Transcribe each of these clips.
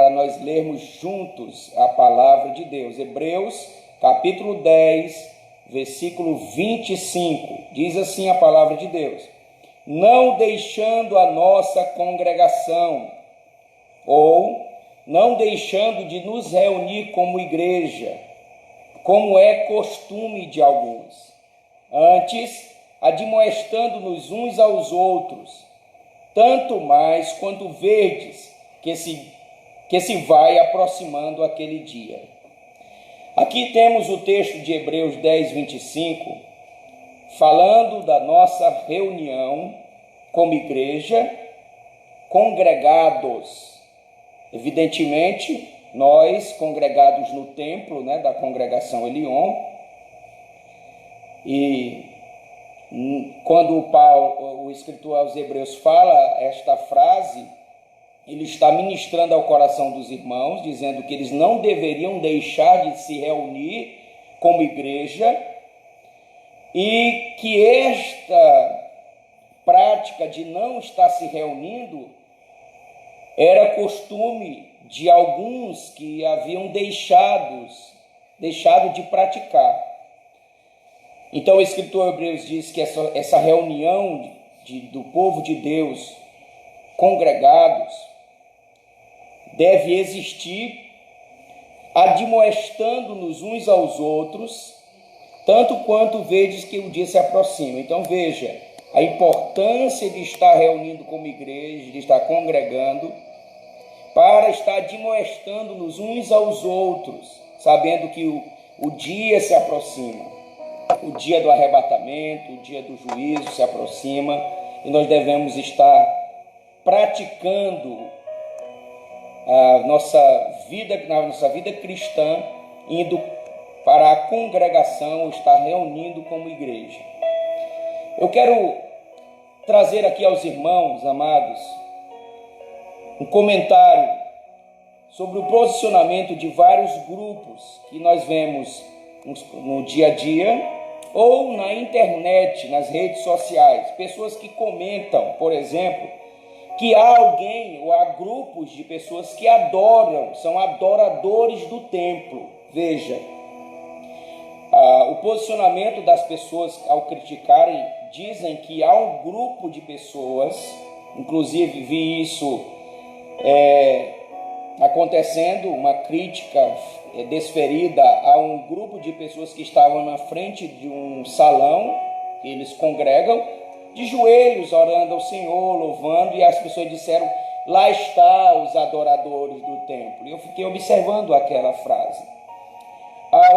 para nós lermos juntos a palavra de Deus. Hebreus, capítulo 10, versículo 25. Diz assim a palavra de Deus: não deixando a nossa congregação, ou não deixando de nos reunir como igreja, como é costume de alguns, antes admoestando-nos uns aos outros, tanto mais quanto verdes que se vai aproximando aquele dia. Aqui temos o texto de Hebreus 10, 25, falando da nossa reunião como igreja, congregados. Evidentemente, nós congregados no templo, da congregação Elion, e quando o escritor aos Hebreus fala esta frase, ele está ministrando ao coração dos irmãos, dizendo que eles não deveriam deixar de se reunir como igreja, e que esta prática de não estar se reunindo era costume de alguns que haviam deixado de praticar. Então o escritor Hebreus diz que essa reunião do povo de Deus, congregados, deve existir, admoestando-nos uns aos outros, tanto quanto vedes que o dia se aproxima. Então veja a importância de estar reunindo como igreja, de estar congregando, para estar admoestando-nos uns aos outros, sabendo que o dia se aproxima. O dia do arrebatamento, o dia do juízo se aproxima, e nós devemos estar praticando na nossa vida cristã, indo para a congregação, estar reunindo como igreja. Eu quero trazer aqui aos irmãos amados um comentário sobre o posicionamento de vários grupos que nós vemos no dia a dia, ou na internet, nas redes sociais, pessoas que comentam, por exemplo, que há alguém ou há grupos de pessoas que adoram, são adoradores do templo. Veja, o posicionamento das pessoas ao criticarem, dizem que há um grupo de pessoas, inclusive vi isso acontecendo, uma crítica desferida a um grupo de pessoas que estavam na frente de um salão, que eles congregam, de joelhos, orando ao Senhor, louvando, e as pessoas disseram: lá está os adoradores do templo. E eu fiquei observando aquela frase. Há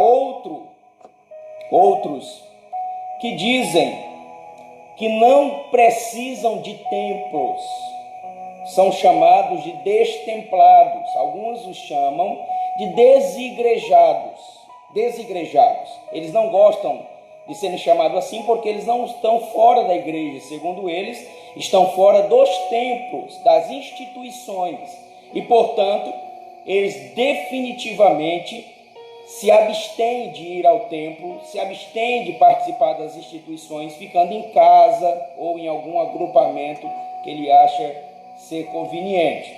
outros que dizem que não precisam de templos, são chamados de destemplados, alguns os chamam de desigrejados. Eles não gostam de serem chamados assim porque eles não estão fora da igreja, segundo eles, estão fora dos templos, das instituições, e portanto, eles definitivamente se abstêm de ir ao templo, se abstêm de participar das instituições, ficando em casa ou em algum agrupamento que ele acha ser conveniente.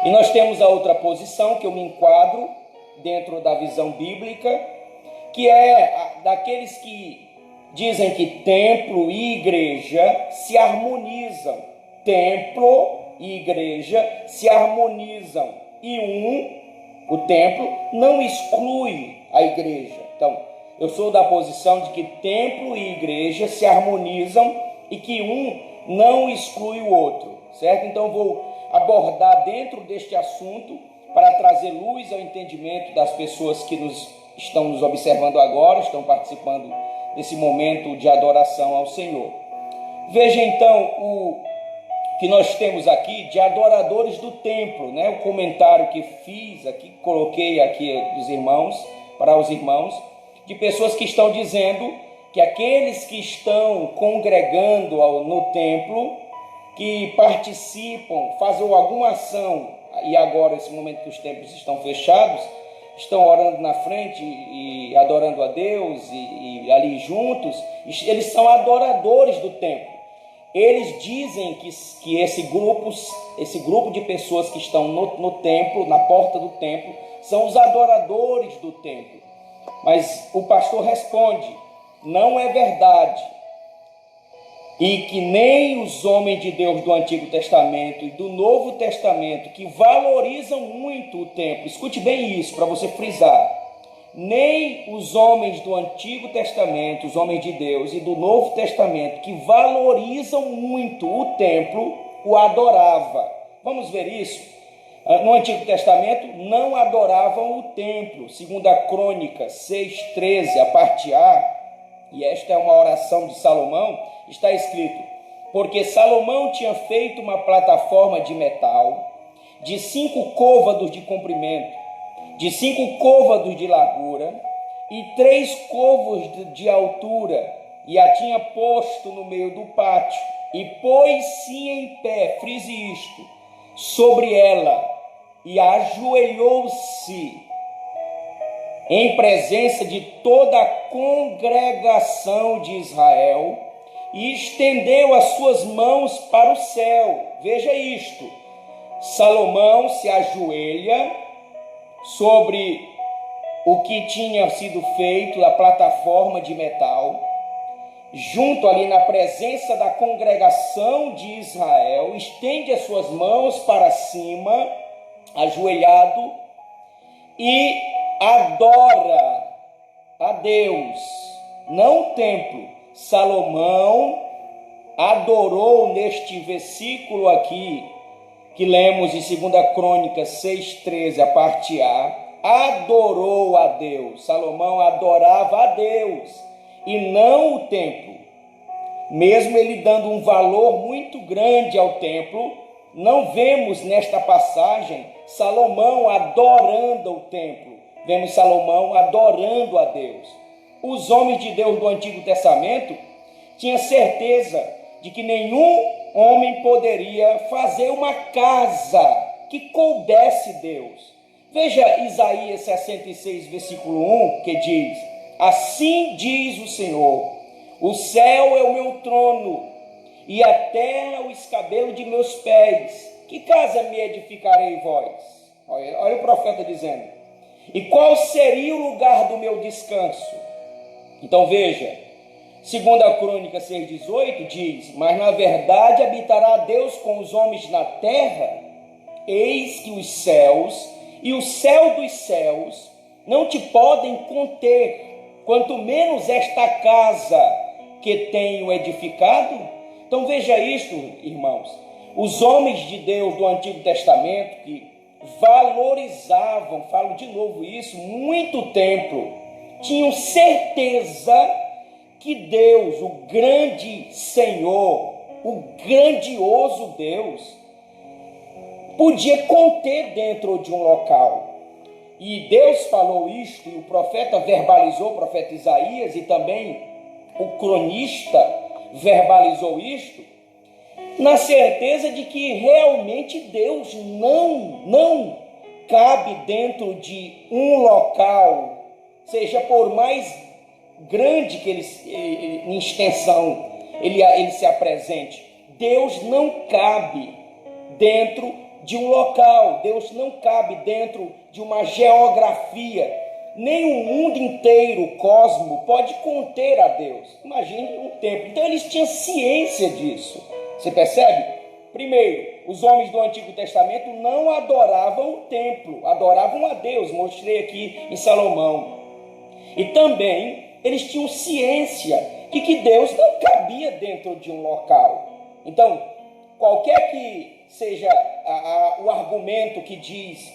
E nós temos a outra posição, que eu me enquadro dentro da visão bíblica, que é daqueles que dizem que templo e igreja se harmonizam. Templo e igreja se harmonizam. E o templo não exclui a igreja. Então, eu sou da posição de que templo e igreja se harmonizam e que um não exclui o outro, certo? Então, vou abordar dentro deste assunto para trazer luz ao entendimento das pessoas que estão nos observando agora, estão participando desse momento de adoração ao Senhor. Veja então o que nós temos aqui de adoradores do templo, O comentário que fiz aqui, coloquei aqui dos irmãos, para os irmãos, de pessoas que estão dizendo que aqueles que estão congregando no templo, que participam, fazem alguma ação, e agora, nesse momento que os templos estão fechados, estão orando na frente e adorando a Deus e ali juntos, eles são adoradores do templo. eles dizem que esse grupo de pessoas que estão no templo, na porta do templo, são os adoradores do templo. Mas o pastor responde: não é verdade. E que nem os homens de Deus do Antigo Testamento e do Novo Testamento, que valorizam muito o templo, escute bem isso para você frisar, nem os homens do Antigo Testamento, os homens de Deus e do Novo Testamento, que valorizam muito o templo, o adorava. Vamos ver isso? No Antigo Testamento não adoravam o templo. Segundo a Crônicas 6:13, a parte A, e esta é uma oração de Salomão, está escrito: porque Salomão tinha feito uma plataforma de metal de 5 côvados de comprimento, de 5 côvados de largura e 3 côvados de altura, e a tinha posto no meio do pátio, e pôs-se em pé, frise isto, sobre ela, e ajoelhou-se em presença de toda a congregação de Israel, e estendeu as suas mãos para o céu. Veja isto: Salomão se ajoelha sobre o que tinha sido feito, a plataforma de metal, junto ali na presença da congregação de Israel, estende as suas mãos para cima, ajoelhado, e adora a Deus, não o templo. Salomão adorou neste versículo aqui, que lemos em 2 Crônicas 6:13, a parte A, adorou a Deus. Salomão adorava a Deus e não o templo. Mesmo ele dando um valor muito grande ao templo, não vemos nesta passagem Salomão adorando o templo. Vemos Salomão adorando a Deus. Os homens de Deus do Antigo Testamento tinham certeza de que nenhum homem poderia fazer uma casa que coubesse Deus. Veja Isaías 66, versículo 1, que diz: assim diz o Senhor, o céu é o meu trono, e a terra o escabelo de meus pés. Que casa me edificarei vós? Olha o profeta dizendo. E qual seria o lugar do meu descanso? Então veja, 2 Crônica 6,18 diz: mas na verdade habitará Deus com os homens na terra, eis que os céus e o céu dos céus não te podem conter, quanto menos esta casa que tenho edificado. Então veja isto, irmãos, os homens de Deus do Antigo Testamento que valorizavam, falo de novo isso, muito o templo, tinham certeza que Deus, o grande Senhor, o grandioso Deus, podia conter dentro de um local. E Deus falou isto, e o profeta verbalizou, o profeta Isaías, e também o cronista verbalizou isto, na certeza de que realmente Deus não cabe dentro de um local, seja por mais grande que ele, em extensão, ele se apresente. Deus não cabe dentro de um local, Deus não cabe dentro de uma geografia. Nem o mundo inteiro, o cosmo, pode conter a Deus. Imagine um templo. Então eles tinham ciência disso. Você percebe? Primeiro, os homens do Antigo Testamento não adoravam o templo, adoravam a Deus. Mostrei aqui em Salomão. E também eles tinham ciência de que Deus não cabia dentro de um local. Então, qualquer que seja o argumento que diz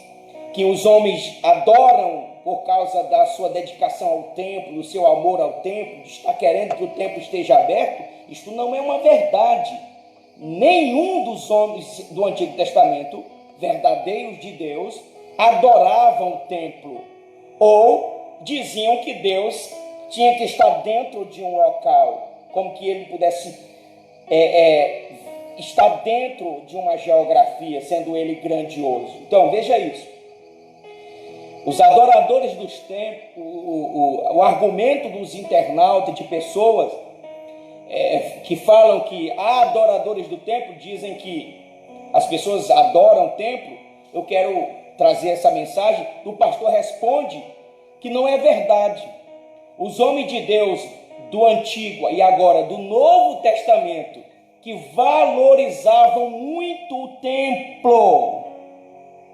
que os homens adoram por causa da sua dedicação ao templo, do seu amor ao templo, de estar querendo que o templo esteja aberto, isto não é uma verdade. Nenhum dos homens do Antigo Testamento, verdadeiros de Deus, adoravam o templo, ou diziam que Deus tinha que estar dentro de um local, como que ele pudesse estar dentro de uma geografia, sendo ele grandioso. Então, veja isso. Os adoradores dos templos, o argumento dos internautas, de pessoas que falam que há adoradores do templo, dizem que as pessoas adoram o templo. Eu quero trazer essa mensagem. O pastor responde que não é verdade. Os homens de Deus do Antigo e agora do Novo Testamento, que valorizavam muito o templo,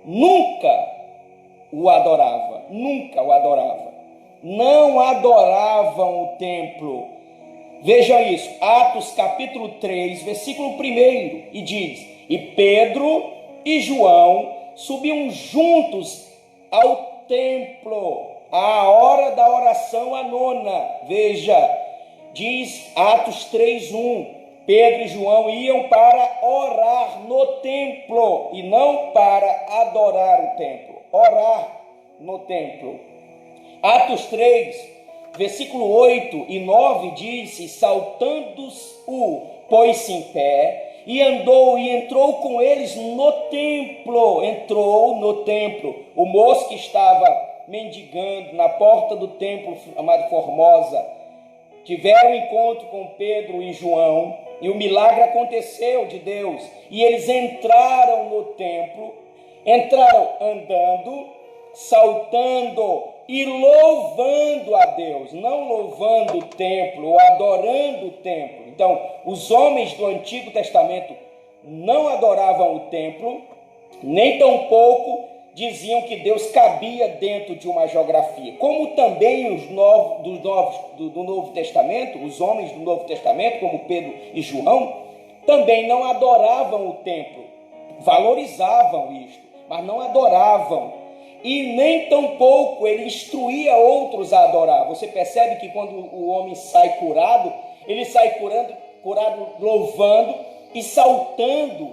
nunca o adorava, não adoravam o templo. Veja isso, Atos capítulo 3, versículo 1, e diz: e Pedro e João subiam juntos ao templo, à hora da oração a nona. Veja, diz Atos 3:1, Pedro e João iam para orar no templo e não para adorar o templo, orar no templo. Atos 3, versículo 8 e 9 diz: e saltando-o, pôs-se em pé e andou e entrou com eles no templo. Entrou no templo. O moço que estava mendigando na porta do templo chamado Formosa tiveram encontro com Pedro e João, e o milagre aconteceu de Deus, e eles entraram no templo, entraram andando, saltando e louvando a Deus, não louvando o templo ou adorando o templo. Então, os homens do Antigo Testamento não adoravam o templo, nem tampouco diziam que Deus cabia dentro de uma geografia. Como também do Novo Testamento, os homens do Novo Testamento, como Pedro e João, também não adoravam o templo, valorizavam isto, mas não adoravam. E nem tampouco ele instruía outros a adorar. Você percebe que quando o homem sai curado, ele sai curado louvando e saltando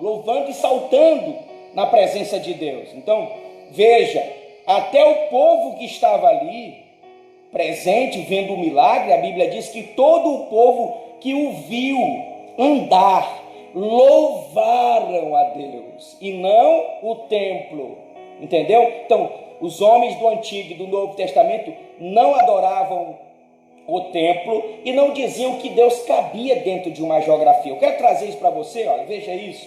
na presença de Deus. Então, veja, até o povo que estava ali, presente, vendo o milagre, a Bíblia diz que todo o povo que o viu andar, louvaram a Deus, e não o templo. Entendeu? Então, os homens do Antigo e do Novo Testamento não adoravam o templo e não diziam que Deus cabia dentro de uma geografia. Eu quero trazer isso para você, olha, veja isso.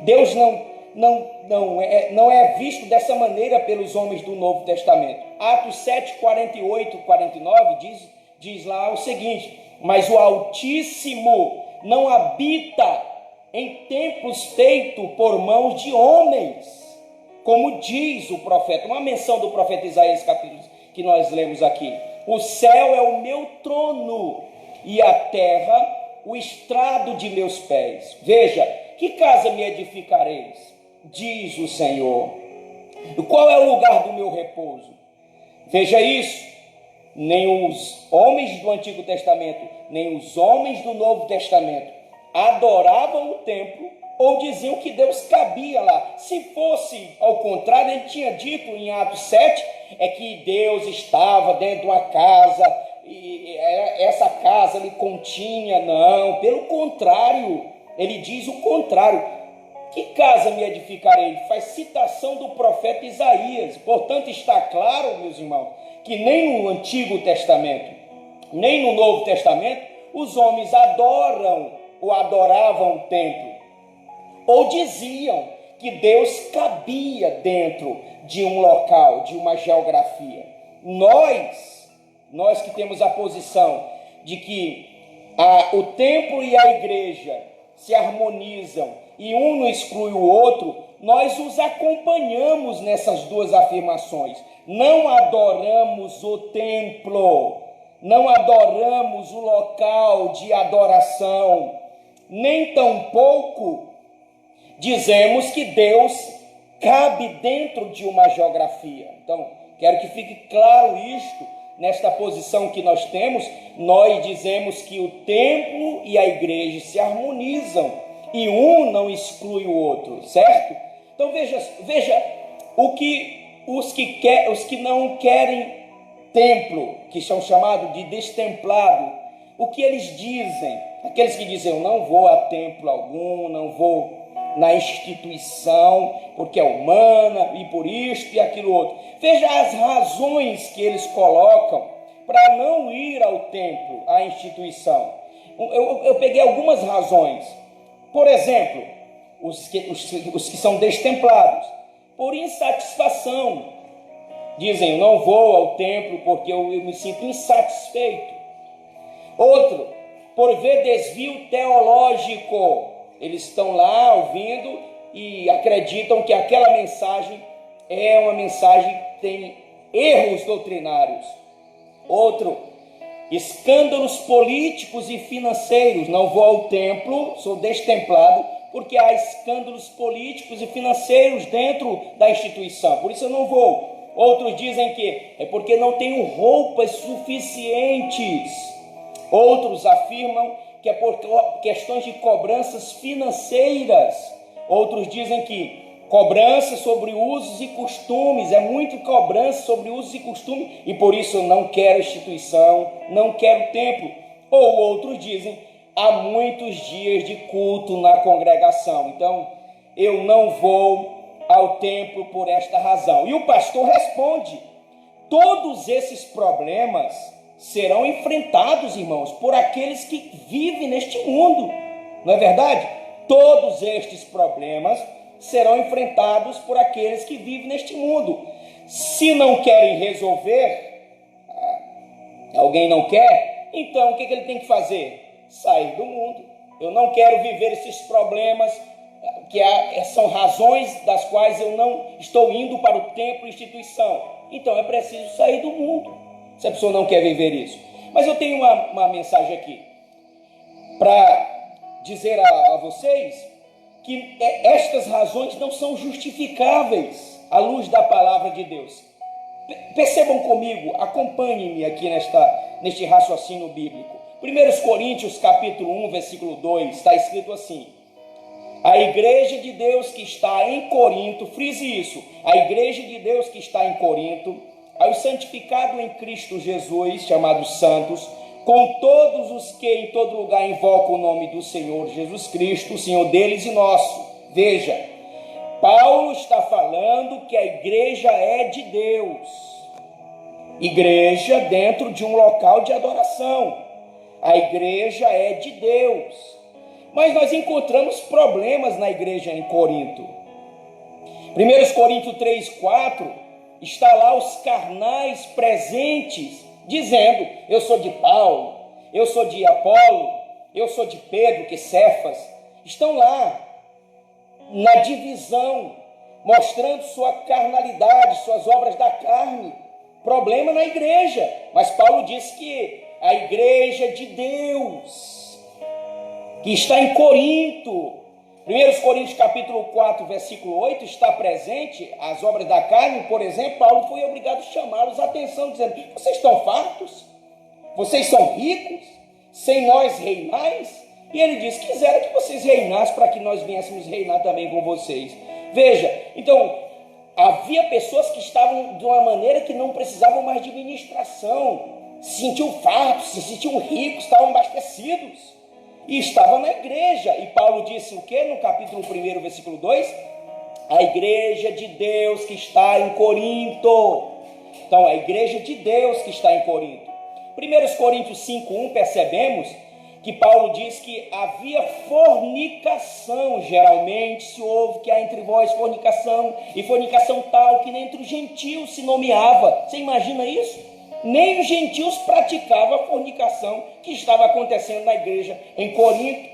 Deus não é visto dessa maneira pelos homens do Novo Testamento. Atos 7, 48 e 49 diz lá o seguinte: mas o Altíssimo não habita em templos feitos por mãos de homens, como diz o profeta, uma menção do profeta Isaías, capítulo que nós lemos aqui: o céu é o meu trono e a terra o estrado de meus pés. Veja, que casa me edificareis, diz o Senhor, e qual é o lugar do meu repouso? Veja isso, nem os homens do Antigo Testamento, nem os homens do Novo Testamento adoravam o templo ou diziam que Deus cabia lá. Se fosse ao contrário, ele tinha dito em Atos 7, é que Deus estava dentro de uma casa, e essa casa lhe continha. Não, pelo contrário, ele diz o contrário: que casa me edificarei? Faz citação do profeta Isaías. Portanto, está claro, meus irmãos, que nem no Antigo Testamento, nem no Novo Testamento, os homens adoram ou adoravam o templo, ou diziam que Deus cabia dentro de um local, de uma geografia. Nós que temos a posição de que o templo e a igreja se harmonizam e um não exclui o outro, nós os acompanhamos nessas duas afirmações. Não adoramos o templo, não adoramos o local de adoração, nem tampouco dizemos que Deus cabe dentro de uma geografia. Então, quero que fique claro isto, nesta posição que nós temos. Nós dizemos que o templo e a igreja se harmonizam e um não exclui o outro, certo? Então veja os que não querem templo, que são chamados de destemplado, o que eles dizem? Aqueles que dizem: eu não vou a templo algum, não vou na instituição, porque é humana, e por isto e aquilo outro. Veja as razões que eles colocam para não ir ao templo, à instituição. Eu peguei algumas razões. Por exemplo, os que são destemplados, por insatisfação. Dizem, eu não vou ao templo porque eu me sinto insatisfeito. Outro, por ver desvio teológico. Eles estão lá ouvindo e acreditam que aquela mensagem é uma mensagem que tem erros doutrinários. Outro, escândalos políticos e financeiros. Não vou ao templo, sou destemplado, porque há escândalos políticos e financeiros dentro da instituição, por isso eu não vou. Outros dizem que é porque não tenho roupas suficientes. Outros afirmam que é por questões de cobranças financeiras. Outros dizem que cobrança sobre usos e costumes, é muito cobrança sobre usos e costumes, e por isso eu não quero instituição, não quero templo. Ou outros dizem, há muitos dias de culto na congregação, então eu não vou ao templo por esta razão. E o pastor responde, todos esses problemas serão enfrentados, irmãos, por aqueles que vivem neste mundo, não é verdade? Todos estes problemas serão enfrentados por aqueles que vivem neste mundo. Se não querem resolver, alguém não quer, então o que ele tem que fazer? Sair do mundo. Eu não quero viver esses problemas, que são razões das quais eu não estou indo para o templo e instituição. Então é preciso sair do mundo, se a pessoa não quer viver isso. Mas eu tenho uma mensagem aqui, para dizer a vocês, que estas razões não são justificáveis à luz da palavra de Deus. Percebam comigo, acompanhem-me aqui neste raciocínio bíblico. 1 Coríntios capítulo 1, versículo 2, está escrito assim, a igreja de Deus que está em Corinto, frise isso, a igreja de Deus que está em Corinto, aos santificados em Cristo Jesus, chamados santos, com todos os que em todo lugar invocam o nome do Senhor Jesus Cristo, o Senhor deles e nosso. Veja, Paulo está falando que a igreja é de Deus. Igreja dentro de um local de adoração. A igreja é de Deus. Mas nós encontramos problemas na igreja em Corinto. 1 Coríntios 3, 4, está lá os carnais presentes, dizendo, eu sou de Paulo, eu sou de Apolo, eu sou de Pedro, que Cefas, estão lá, na divisão, mostrando sua carnalidade, suas obras da carne, problema na igreja, mas Paulo diz que a igreja de Deus, que está em Corinto, 1 Coríntios capítulo 4, versículo 8, está presente as obras da carne. Por exemplo, Paulo foi obrigado a chamá-los a atenção, dizendo, vocês estão fartos? Vocês são ricos? Sem nós reinais? E ele diz, quisera que vocês reinassem para que nós viéssemos reinar também com vocês. Veja, então, havia pessoas que estavam de uma maneira que não precisavam mais de ministração, se sentiam fartos, se sentiam ricos, estavam abastecidos. E estavam na igreja, e Paulo disse o que no capítulo 1, versículo 2? A igreja de Deus que está em Corinto. Então, a igreja de Deus que está em Corinto. 1 Coríntios 5:1, percebemos que Paulo diz que havia fornicação, geralmente se ouve que há entre vós fornicação, e fornicação tal que nem entre os gentios se nomeava. Você imagina isso? Nem os gentios praticavam a fornicação que estava acontecendo na igreja em Corinto.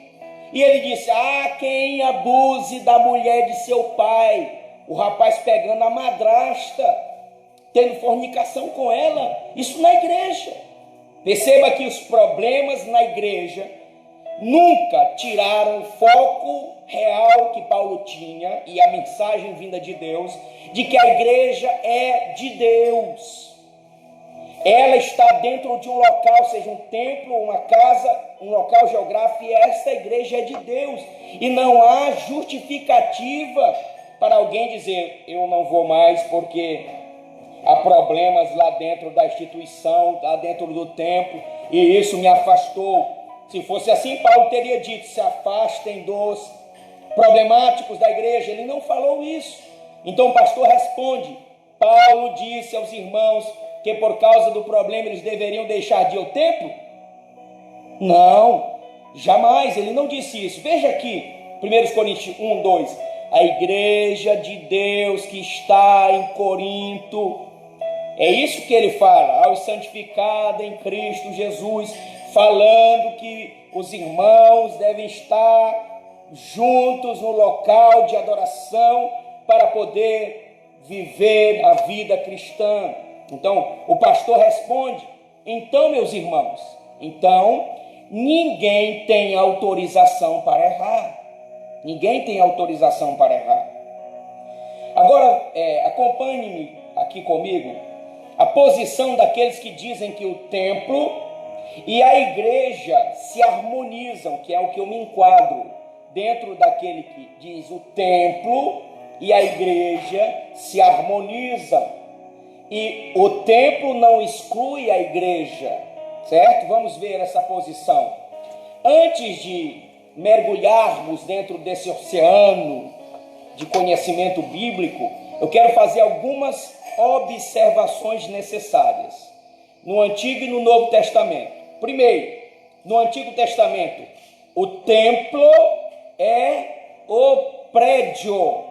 E ele disse, quem abuse da mulher de seu pai, o rapaz pegando a madrasta, tendo fornicação com ela, isso na igreja. Perceba que os problemas na igreja nunca tiraram o foco real que Paulo tinha, e a mensagem vinda de Deus, de que a igreja é de Deus. Ela está dentro de um local, seja um templo, uma casa, um local geográfico, e esta igreja é de Deus. E não há justificativa para alguém dizer, eu não vou mais porque há problemas lá dentro da instituição, lá dentro do templo, e isso me afastou. Se fosse assim, Paulo teria dito, se afastem dos problemáticos da igreja. Ele não falou isso. Então o pastor responde, Paulo disse aos irmãos que por causa do problema eles deveriam deixar de ir ao templo? Não, Jamais, ele não disse isso. Veja aqui, 1 Coríntios 1, 2. A igreja de Deus que está em Corinto, é isso que ele fala, aos santificados em Cristo Jesus, falando que os irmãos devem estar juntos no local de adoração para poder viver a vida cristã. Então, o pastor responde: então, meus irmãos, então, ninguém tem autorização para errar. Ninguém tem autorização para errar. Agora, acompanhe-me aqui comigo, a posição daqueles que dizem que o templo e a igreja se harmonizam, que é o que eu me enquadro, dentro daquele que diz o templo e a igreja se harmonizam. E o templo não exclui a igreja, certo? Vamos ver essa posição. Antes de mergulharmos dentro desse oceano de conhecimento bíblico, eu quero fazer algumas observações necessárias no Antigo e no Novo Testamento. Primeiro, no Antigo Testamento, o templo é o prédio.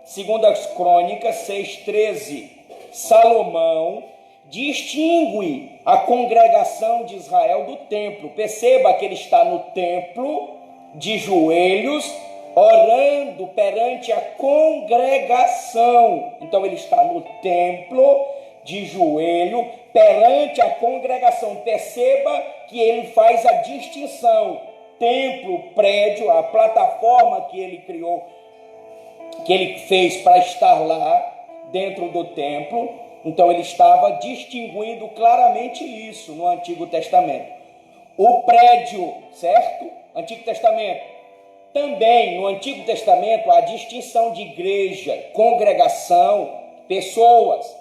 Segundo as Crônicas 6:13, Salomão distingue a congregação de Israel do templo. Perceba que ele está no templo, de joelhos, orando perante a congregação. Então ele está no templo, de joelho, perante a congregação. Perceba que ele faz a distinção. Templo, prédio, a plataforma que ele criou, que ele fez para estar lá dentro do templo. Então ele estava distinguindo claramente isso no Antigo Testamento. O prédio, certo? Antigo Testamento. Também no Antigo Testamento a distinção de igreja, congregação, pessoas.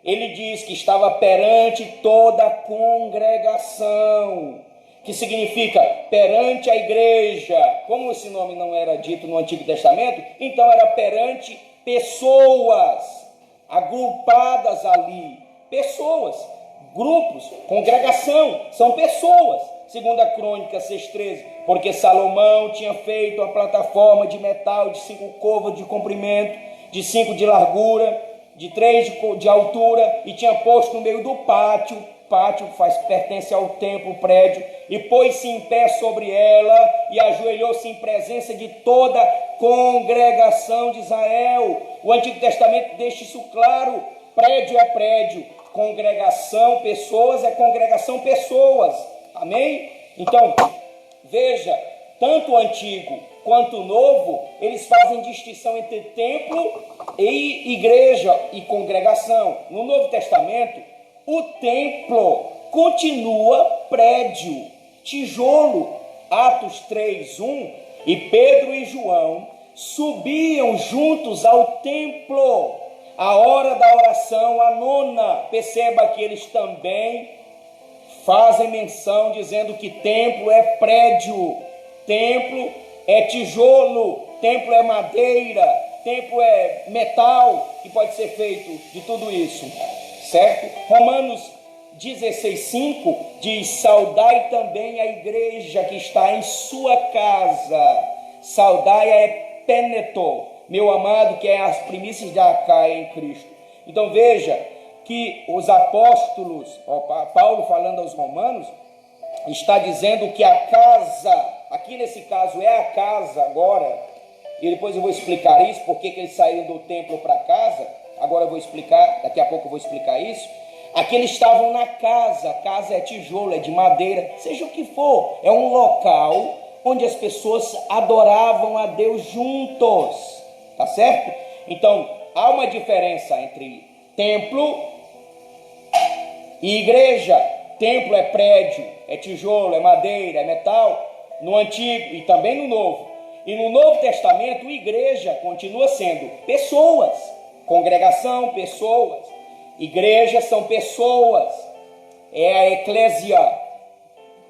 Ele diz que estava perante toda a congregação, que significa perante a igreja. Como esse nome não era dito no Antigo Testamento, então era perante pessoas agrupadas ali. Pessoas, grupos, congregação, são pessoas. Segundo a Crônica 6:13, porque Salomão tinha feito a plataforma de metal de 5 côvados de comprimento, de 5 de largura, de 3 de altura, e tinha posto no meio do pátio. Pátio pertence ao templo, prédio, e pôs-se em pé sobre ela e ajoelhou-se em presença de toda a congregação de Israel. O Antigo Testamento deixa isso claro. Prédio é prédio, congregação, pessoas é congregação, pessoas. Amém? Então, veja, tanto o Antigo quanto o Novo, eles fazem distinção entre templo e igreja e congregação. No Novo Testamento, o templo continua prédio, tijolo. Atos 3:1, e Pedro e João subiam juntos ao templo, a hora da oração, a nona. Perceba que eles também fazem menção dizendo que templo é prédio, templo é tijolo, templo é madeira, templo é metal, que pode ser feito de tudo isso, certo? Romanos 16:5 diz: saudai também a igreja que está em sua casa. Saudai a Epêneto, meu amado, que é as primícias da Acaia em Cristo. Então veja que os apóstolos, Paulo falando aos romanos, está dizendo que a casa, aqui nesse caso é a casa agora, e depois eu vou explicar isso, porque que eles saíram do templo para casa. Agora eu vou explicar, daqui a pouco eu vou explicar isso. Aqui eles estavam na casa, a casa é tijolo, é de madeira, seja o que for, é um local onde as pessoas adoravam a Deus juntos, tá certo? Então, há uma diferença entre templo e igreja. Templo é prédio, é tijolo, é madeira, é metal, no Antigo e também no Novo. E no Novo Testamento, igreja continua sendo pessoas, congregação, pessoas. Igrejas são pessoas, é a eclésia,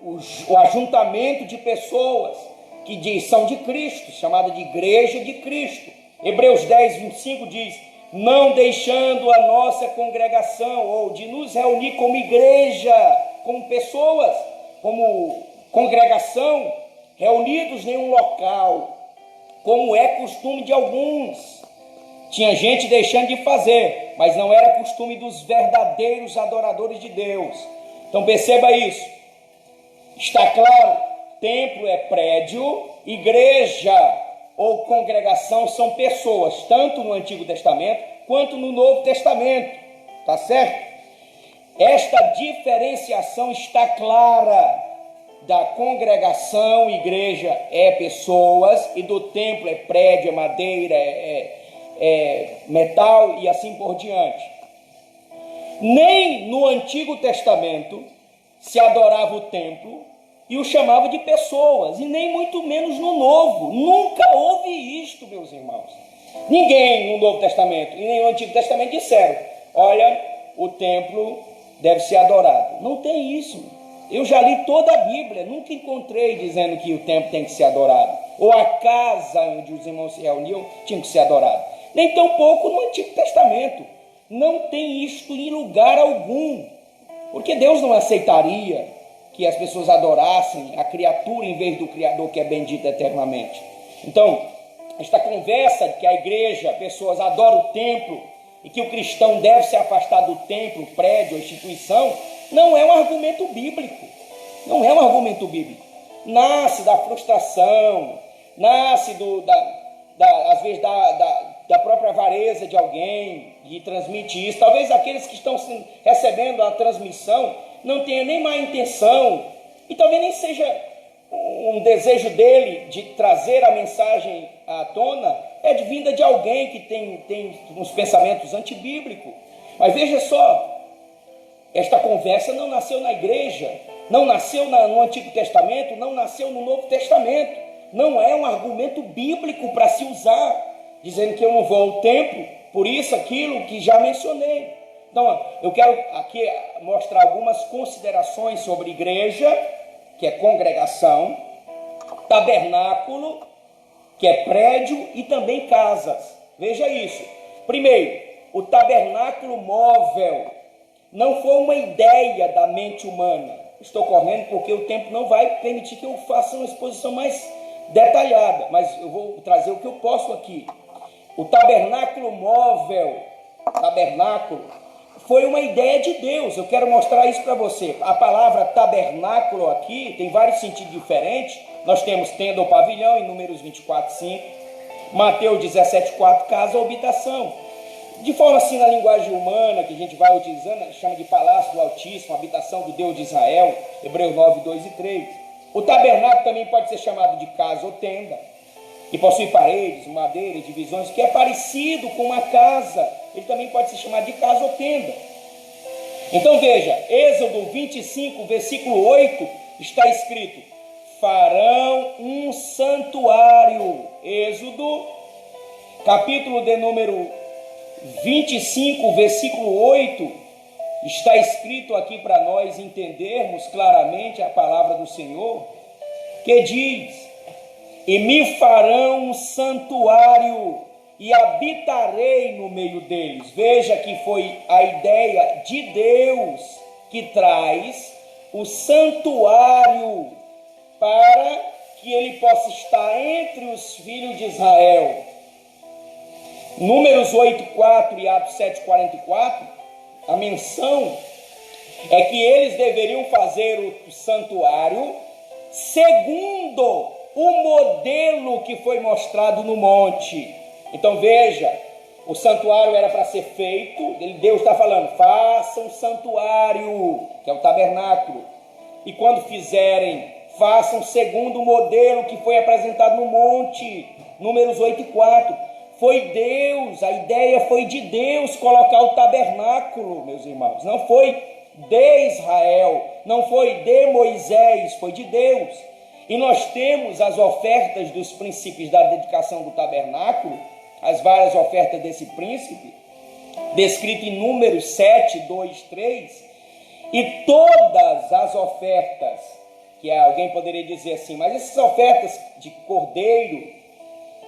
o ajuntamento de pessoas que são de Cristo, chamada de igreja de Cristo. Hebreus 10:25 diz: não deixando a nossa congregação, ou de nos reunir como igreja, como pessoas, como congregação, reunidos em um local, como é costume de alguns. Tinha gente deixando de fazer, mas não era costume dos verdadeiros adoradores de Deus. Então perceba isso. Está claro, templo é prédio, igreja ou congregação são pessoas, tanto no Antigo Testamento quanto no Novo Testamento. Tá certo? Esta diferenciação está clara. Da congregação, igreja é pessoas, e do templo é prédio, é madeira, é metal e assim por diante. Nem no Antigo Testamento se adorava o templo e o chamava de pessoas, e nem muito menos no Novo. Nunca houve isto, meus irmãos. Ninguém no Novo Testamento e nem no Antigo Testamento disseram: olha, o templo deve ser adorado. Não tem isso. Eu já li toda a Bíblia, nunca encontrei dizendo que o templo tem que ser adorado, ou a casa onde os irmãos se reuniam tinha que ser adorado. Nem tampouco no Antigo Testamento. Não tem isto em lugar algum, porque Deus não aceitaria que as pessoas adorassem a criatura em vez do Criador, que é bendito eternamente. Então, esta conversa de que a igreja, pessoas adoram o templo e que o cristão deve se afastar do templo, prédio, instituição, não é um argumento bíblico. Não é um argumento bíblico. Nasce da frustração, nasce às vezes da própria avareza de alguém que transmite isso. Talvez aqueles que estão recebendo a transmissão não tenham nem má intenção, e talvez nem seja um desejo dele de trazer a mensagem à tona, é de vinda de alguém que tem uns pensamentos antibíblicos. Mas veja só, esta conversa não nasceu na igreja, não nasceu no Antigo Testamento, não nasceu no Novo Testamento. Não é um argumento bíblico para se usar, dizendo que eu não vou ao templo, por isso, aquilo que já mencionei. Então, eu quero aqui mostrar algumas considerações sobre igreja, que é congregação, tabernáculo, que é prédio, e também casas. Veja isso. Primeiro, o tabernáculo móvel não foi uma ideia da mente humana. Estou correndo porque o tempo não vai permitir que eu faça uma exposição mais detalhada, mas eu vou trazer o que eu posso aqui. O tabernáculo móvel, tabernáculo, foi uma ideia de Deus. Eu quero mostrar isso para você. A palavra tabernáculo aqui tem vários sentidos diferentes. Nós temos tenda ou pavilhão em Números 24:5, Mateus 17:4, casa ou habitação. De forma assim, na linguagem humana que a gente vai utilizando, chama de palácio do Altíssimo, habitação do Deus de Israel, Hebreus 9:2 e 3. O tabernáculo também pode ser chamado de casa ou tenda, que possui paredes, madeira e divisões, que é parecido com uma casa. Ele também pode ser chamado de casa ou tenda. Então veja, Êxodo 25, versículo 8, está escrito: farão um santuário. Êxodo, capítulo de número 25, versículo 8, está escrito aqui para nós entendermos claramente a palavra do Senhor, que diz: e me farão um santuário e habitarei no meio deles. Veja que foi a ideia de Deus que traz o santuário para que ele possa estar entre os filhos de Israel. Números 8:4 e Atos 7:44, a menção é que eles deveriam fazer o santuário segundo o modelo que foi mostrado no monte. Então veja, o santuário era para ser feito, Deus está falando, façam um santuário, que é o tabernáculo, e quando fizerem, façam segundo o modelo que foi apresentado no monte. Números 8:4. Foi Deus, a ideia foi de Deus colocar o tabernáculo, meus irmãos. Não foi de Israel, não foi de Moisés, foi de Deus. E nós temos as ofertas dos princípios da dedicação do tabernáculo, as várias ofertas desse príncipe, descrito em Números 7, 2, 3, e todas as ofertas, que alguém poderia dizer assim, mas essas ofertas de cordeiro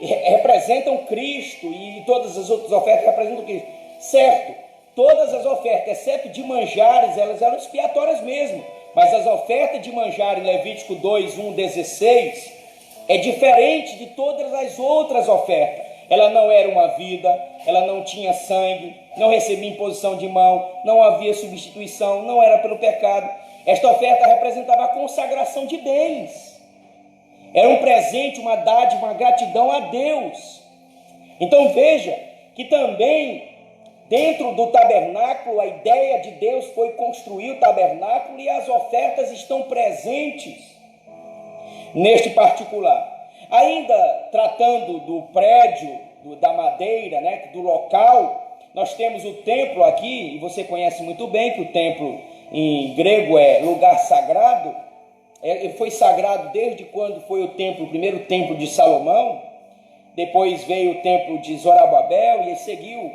representam Cristo, e todas as outras ofertas representam Cristo. Certo, todas as ofertas, exceto de manjares, elas eram expiatórias mesmo, mas as ofertas de manjar em Levítico 2, 1, 16, É diferente de todas as outras ofertas. Ela não era uma vida, ela não tinha sangue, não recebia imposição de mão, não havia substituição, não era pelo pecado. Esta oferta representava a consagração de bens. Era um presente, uma dádiva, uma gratidão a Deus. Então veja que também dentro do tabernáculo a ideia de Deus foi construir o tabernáculo e as ofertas estão presentes neste particular. Ainda tratando do prédio, da madeira, né, do local, nós temos o templo aqui, e você conhece muito bem que o templo em grego é lugar sagrado. Ele foi sagrado desde quando foi o primeiro templo de Salomão, depois veio o templo de Zorobabel e seguiu,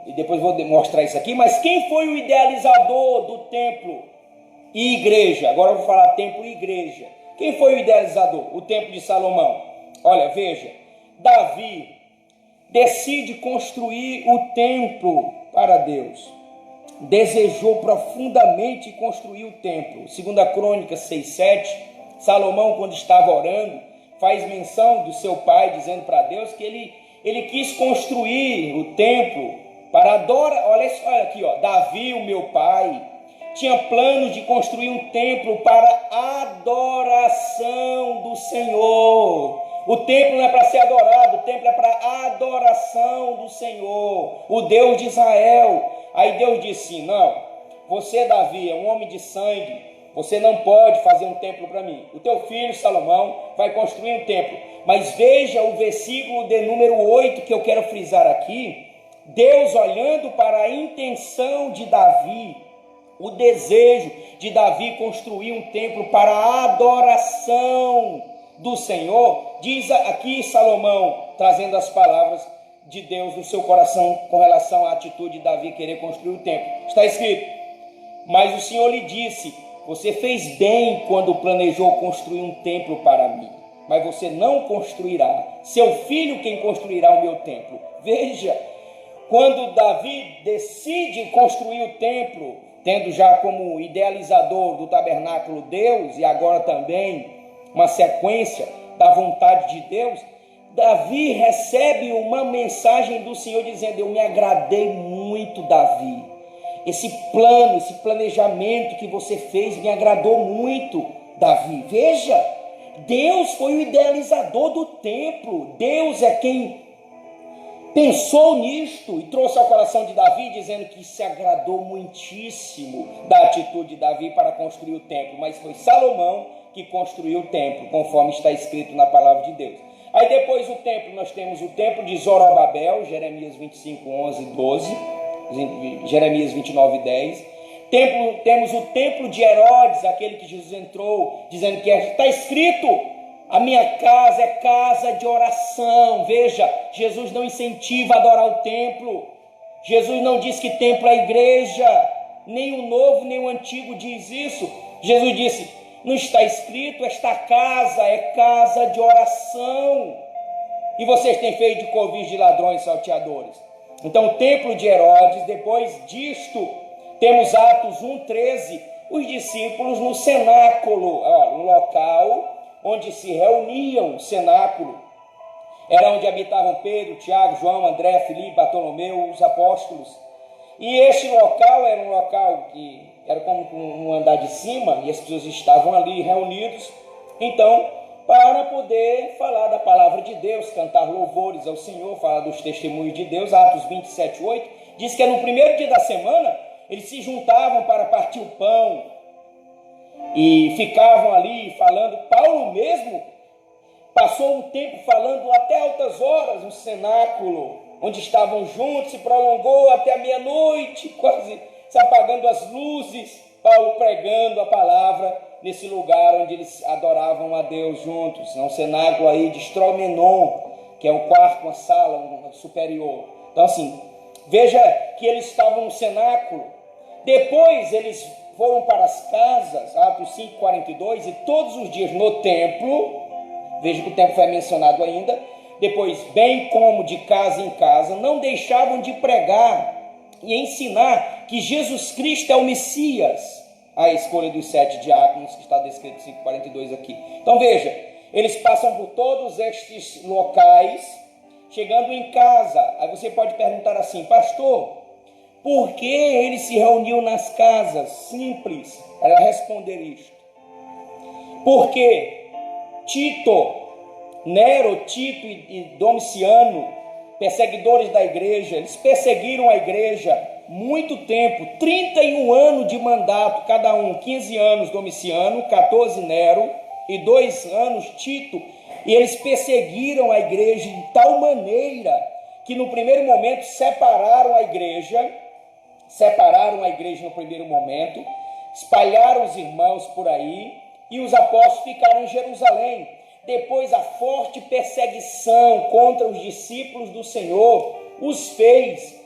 e depois vou mostrar isso aqui. Mas quem foi o idealizador do templo e igreja? Agora eu vou falar templo e igreja. Quem foi o idealizador? O templo de Salomão. Olha, veja, Davi decide construir o templo para Deus. Desejou profundamente construir o templo. 2 Crônicas 6:7, Salomão, quando estava orando, faz menção do seu pai, dizendo para Deus que ele quis construir o templo para adorar. Olha aqui, ó, Davi, o meu pai, tinha planos de construir um templo para adoração do Senhor. O templo não é para ser adorado, o templo é para adoração do Senhor, o Deus de Israel. Aí Deus disse: não, você, Davi, é um homem de sangue, você não pode fazer um templo para mim. O teu filho Salomão vai construir um templo. Mas veja o versículo de número 8 que eu quero frisar aqui. Deus olhando para a intenção de Davi, o desejo de Davi construir um templo para a adoração do Senhor, diz aqui Salomão, trazendo as palavras de Deus no seu coração com relação à atitude de Davi querer construir o templo. Está escrito: mas o Senhor lhe disse: você fez bem quando planejou construir um templo para mim, mas você não construirá, seu filho quem construirá o meu templo. Veja, quando Davi decide construir o templo, tendo já como idealizador do tabernáculo Deus, e agora também uma sequência da vontade de Deus, Davi recebe uma mensagem do Senhor dizendo: eu me agradei muito, Davi. Esse plano, esse planejamento que você fez me agradou muito, Davi. Veja, Deus foi o idealizador do templo. Deus é quem pensou nisto e trouxe ao coração de Davi, dizendo que se agradou muitíssimo da atitude de Davi para construir o templo. Mas foi Salomão que construiu o templo, conforme está escrito na palavra de Deus. Aí depois do templo, nós temos o templo de Zorobabel, Jeremias 25, 11, 12, Jeremias 29, 10. Temos o templo de Herodes, aquele que Jesus entrou, dizendo que está escrito: a minha casa é casa de oração. Veja, Jesus não incentiva a adorar o templo. Jesus não diz que templo é a igreja. Nem o novo, nem o antigo diz isso. Jesus disse: não está escrito, esta casa é casa de oração. E vocês têm feito de covis de ladrões e salteadores. Então, o templo de Herodes. Depois disto, temos Atos 1:13, os discípulos no cenáculo, um local onde se reuniam, o cenáculo. Era onde habitavam Pedro, Tiago, João, André, Filipe, Bartolomeu, os apóstolos. E este local era um local que era como um andar de cima, e as pessoas estavam ali reunidos, então, para poder falar da palavra de Deus, cantar louvores ao Senhor, falar dos testemunhos de Deus. Atos 27:8, diz que no primeiro dia da semana, eles se juntavam para partir o pão, e ficavam ali falando. Paulo mesmo passou um tempo falando até altas horas no cenáculo, onde estavam juntos, se prolongou até a meia-noite, quase se apagando as luzes, Paulo pregando a palavra nesse lugar onde eles adoravam a Deus juntos. É um cenáculo aí de Stromenon, que é um quarto, uma sala, um superior. Então assim, veja que eles estavam no cenáculo. Depois eles foram para as casas, Atos 5:42, e todos os dias no templo, veja que o templo foi mencionado ainda, depois, bem como de casa em casa, não deixavam de pregar e ensinar que Jesus Cristo é o Messias, a escolha dos 7 diáconos, que está descrito em 5:42 aqui. Então veja, Eles passam por todos estes locais, chegando em casa. Aí você pode perguntar assim: pastor, por que ele se reuniu nas casas? Simples, era responder isto. Porque Nero, Tito e Domiciano, perseguidores da igreja, eles perseguiram a igreja muito tempo, 31 anos de mandato, cada um, 15 anos Domiciano, 14 Nero e 2 anos Tito, e eles perseguiram a igreja de tal maneira que no primeiro momento separaram a igreja no primeiro momento, espalharam os irmãos por aí, e os apóstolos ficaram em Jerusalém. Depois a forte perseguição contra os discípulos do Senhor os fez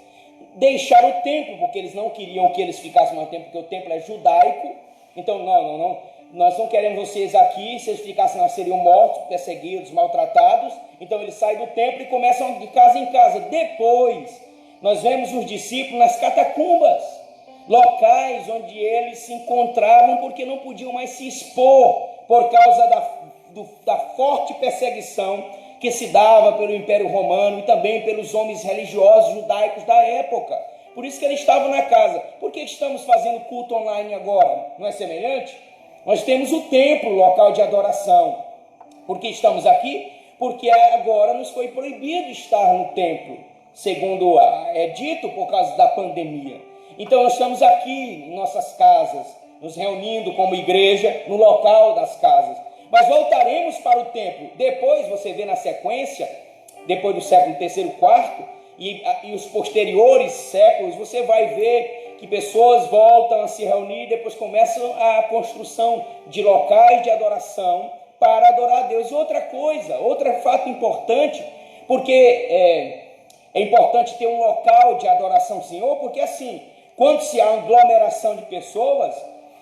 deixar o templo, porque eles não queriam que eles ficassem mais tempo, porque o templo é judaico. Então, não, nós não queremos vocês aqui. Se eles ficassem, nós seriam mortos, perseguidos, maltratados. Então eles saem do templo e começam de casa em casa. Depois nós vemos os discípulos nas catacumbas, locais onde eles se encontravam, porque não podiam mais se expor por causa da forte perseguição que se dava pelo Império Romano e também pelos homens religiosos judaicos da época. Por isso que eles estavam na casa. Por que estamos fazendo culto online agora? Não é semelhante? Nós temos o templo, local de adoração. Por que estamos aqui? Porque agora nos foi proibido estar no templo, segundo é dito, por causa da pandemia. Então nós estamos aqui em nossas casas, nos reunindo como igreja no local das casas. Mas voltaremos para o templo. Depois você vê na sequência, depois do século III, IV e os posteriores séculos, você vai ver que pessoas voltam a se reunir, depois começam a construção de locais de adoração para adorar a Deus. E outra coisa, outro fato importante, porque é importante ter um local de adoração ao Senhor, porque assim, quando se há uma aglomeração de pessoas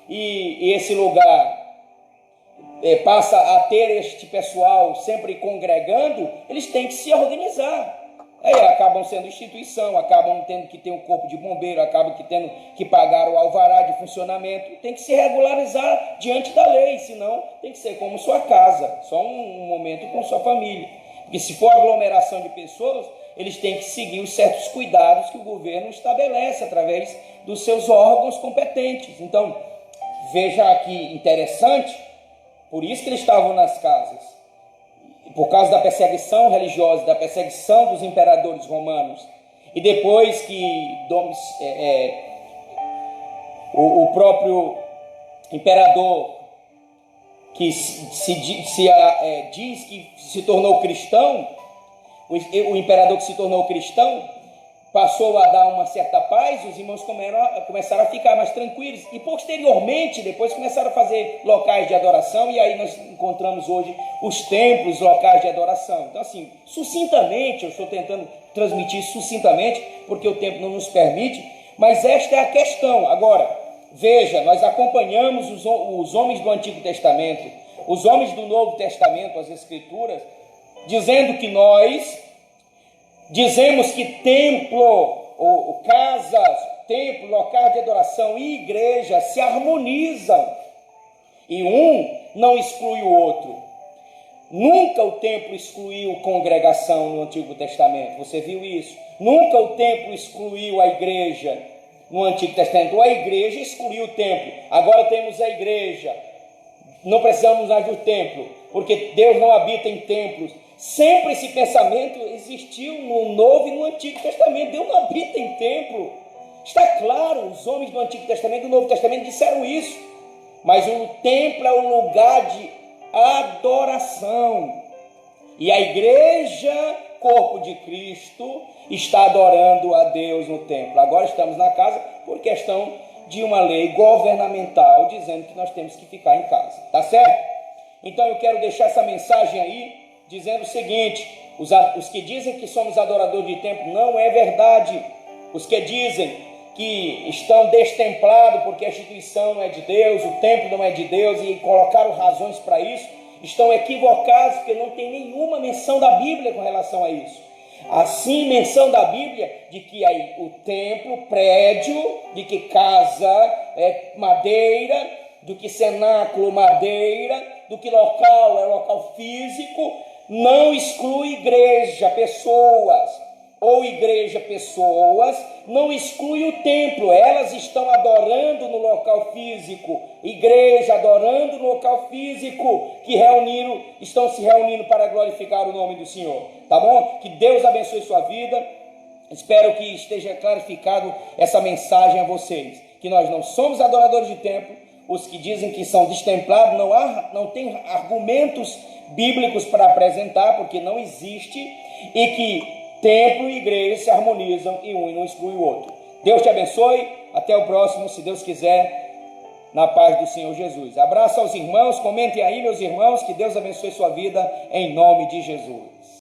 e esse lugar passa a ter este pessoal sempre congregando, eles têm que se organizar. Aí acabam sendo instituição, acabam tendo que ter um corpo de bombeiro, acabam tendo que pagar o alvará de funcionamento, tem que se regularizar diante da lei, senão tem que ser como sua casa, só um momento com sua família. Porque se for aglomeração de pessoas, eles têm que seguir os certos cuidados que o governo estabelece através dos seus órgãos competentes. Então, veja aqui, interessante, por isso que eles estavam nas casas, por causa da perseguição religiosa, da perseguição dos imperadores romanos. E depois que o próprio imperador, que diz que se tornou cristão, o imperador que se tornou cristão, passou a dar uma certa paz, os irmãos começaram a ficar mais tranquilos. E posteriormente, depois começaram a fazer locais de adoração, e aí nós encontramos hoje os templos, locais de adoração. Então assim, sucintamente, eu estou tentando transmitir sucintamente, porque o tempo não nos permite, mas esta é a questão. Agora, veja, nós acompanhamos os homens do Antigo Testamento, os homens do Novo Testamento, as Escrituras, dizendo que nós dizemos que templo, ou casas, templo, local de adoração e igreja se harmonizam, e um não exclui o outro. Nunca o templo excluiu congregação no Antigo Testamento, você viu isso? Nunca o templo excluiu a igreja no Antigo Testamento, ou a igreja excluiu o templo. Agora temos a igreja, não precisamos mais do templo, porque Deus não habita em templos. Sempre esse pensamento existiu no Novo e no Antigo Testamento. Deus não habita em templo. Está claro, os homens do Antigo Testamento e do Novo Testamento disseram isso. Mas o templo é um lugar de adoração. E a igreja, corpo de Cristo, está adorando a Deus no templo. Agora estamos na casa por questão de uma lei governamental dizendo que nós temos que ficar em casa. Tá certo? Então eu quero deixar essa mensagem aí, dizendo o seguinte: os que dizem que somos adoradores de templo, não é verdade. Os que dizem que estão destemplados porque a instituição não é de Deus, o templo não é de Deus, e colocaram razões para isso, estão equivocados, porque não tem nenhuma menção da Bíblia com relação a isso. Assim, menção da Bíblia de que aí o templo, prédio, de que casa é madeira, do que cenáculo, madeira, do que local, é local físico, não exclui igreja, pessoas, ou igreja, pessoas, não exclui o templo. Elas estão adorando no local físico, igreja adorando no local físico, que estão se reunindo para glorificar o nome do Senhor, tá bom? Que Deus abençoe sua vida. Espero que esteja clarificado essa mensagem a vocês, que nós não somos adoradores de templo. Os que dizem que são destemplados não tem argumentos bíblicos para apresentar, porque não existe, e que templo e igreja se harmonizam e um não exclui o outro. Deus te abençoe, até o próximo, se Deus quiser, na paz do Senhor Jesus. Abraço aos irmãos, comentem aí, meus irmãos, que Deus abençoe sua vida, em nome de Jesus.